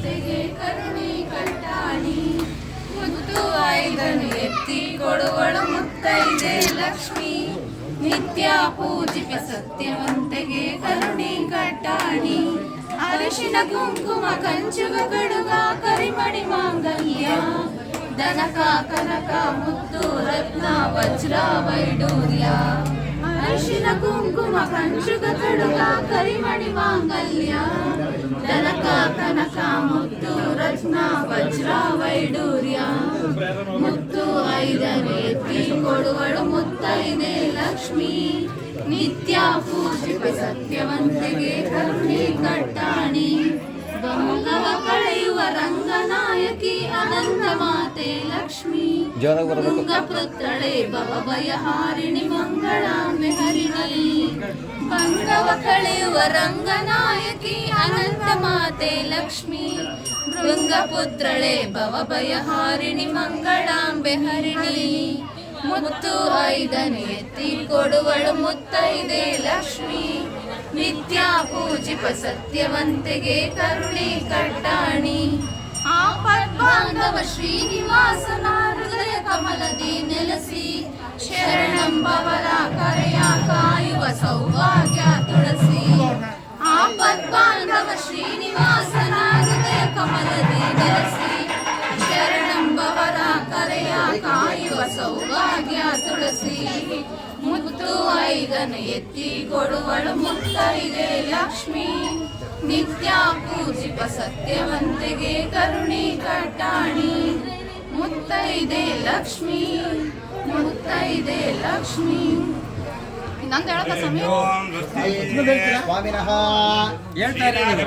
ಸತ್ಯವಂತೆಗೆ ಕರುಣೆ ಕಟ್ಟಾಣಿ. ಮುತ್ತು ಐದನು ಎತ್ತಿ ಕೊಡುವಳು ಮುತ್ತೈದೆ ಲಕ್ಷ್ಮಿ. ನಿತ್ಯ ಪೂಜಿಪೆ ಸತ್ಯವಂತೆಗೆ ಕರುಣೆ ಕಟ್ಟಾಣಿ. ಅರಿಶಿನ ಕುಂಕುಮ ಕಂಚುಗ ಕಡುಗ ಕರಿಮಣಿ ಮಾಂಗಲ್ಯ. ದನಕ ಕನಕ ಮುತ್ತು ರತ್ನ ವಜ್ರ ವೈಡೂರ್ಯ. ಅರಿಶಿನ ಕುಂಕುಮ ಕಂಚುಗ ಕಡುಗ ಕರಿಮಣಿ ಮಾಂಗಲ್ಯ. ದನಕ ಕನಕ ಮುತ್ತು ರತ್ನ ವಜ್ರ ವೈಡೂರ್ಯ. ಮುತ್ತು ಐದನೇ ಎತ್ತಿ ಕೊಡುವಳು ಮುತ್ತೈದೆ ಲಕ್ಷ್ಮಿ. ನಿತ್ಯ ಪೂಜಿಪೆ ಸತ್ಯವಂತೆಗೆ ಕರುಣೆ ಕಟ್ಟಾಣಿ. ಬಂಗವ ಕಳೆಯುವ ರಂಗನಾಯಕಿ ಅನಂತ ಮಾತೆ ಲಕ್ಷ್ಮಿ. ತುಂಗಪುತ್ರಳೆ ಭವಭಯಹಾರಿಣಿ ಮಂಗಳಾಂಬೆ ಹರಿಣಿ. ಬಂಗವ ಕಳೆಯುವ ರಂಗನಾಯಕಿ ಅನಂತ ಮಾತೆ ಲಕ್ಷ್ಮಿ. ಭೃಂಗಪುತ್ರಳೆ ಭವಭಯಹಾರಿಣಿ ಮಂಗಳಾಂಬೆ ಹರಿಣಿ. ಮುತ್ತು ಐದನೇ ಎತ್ತಿ ಕೊಡುವಳು ಮುತ್ತೈದೆ ಲಕ್ಷ್ಮಿ. ನಿತ್ಯ ಪೂಜಿಪ ಸತ್ಯವಂತೆಗೆ ಕರುಣೆ ಕಟ್ಟಾಣಿ. ಆಪದ್ಬಾಂಧವ ಶ್ರೀನಿವಾಸನ ಹೃದಯ ಕಮಲದಿ ನೆಲೆಸಿ. ಶರಣಂಬವರ ಕರೆಯ ಕಾಯುವ ಸೌಭಾಗ್ಯ ತುಳಸಿ. ಆಪದ್ಬಾಂಧವ ಶ್ರೀನಿವಾಸನ ಹೃದಯ ಕಮಲದಿ ನೆಲೆಸಿ. ಶರಣಂಬವರ ಕರೆಯ ಕಾಯುವ ಸೌಭಾಗ್ಯ ತುಳಸಿ. ಮುತ್ತು ಐದನು ಎತ್ತಿ ಕೊಡುವಳು ಮುತ್ತೈದೆ ಲಕ್ಷ್ಮಿ. ನಿತ್ಯ ಪೂಜಿಪ ಸತ್ಯವಂತೆಗೆ ಕರುಣೆ ಕಟ್ಟಾಣಿ. ಮುತ್ತೈದೆ ಲಕ್ಷ್ಮಿ, ಮುತ್ತೈದೆ ಲಕ್ಷ್ಮಿ. ಇನ್ನೊಂದು ಹೇಳಕ್ಕ ಸ್ವಾಮಿ? ಸ್ವಾಮಿನಃ ಹೇಳ್ತಾರೆ.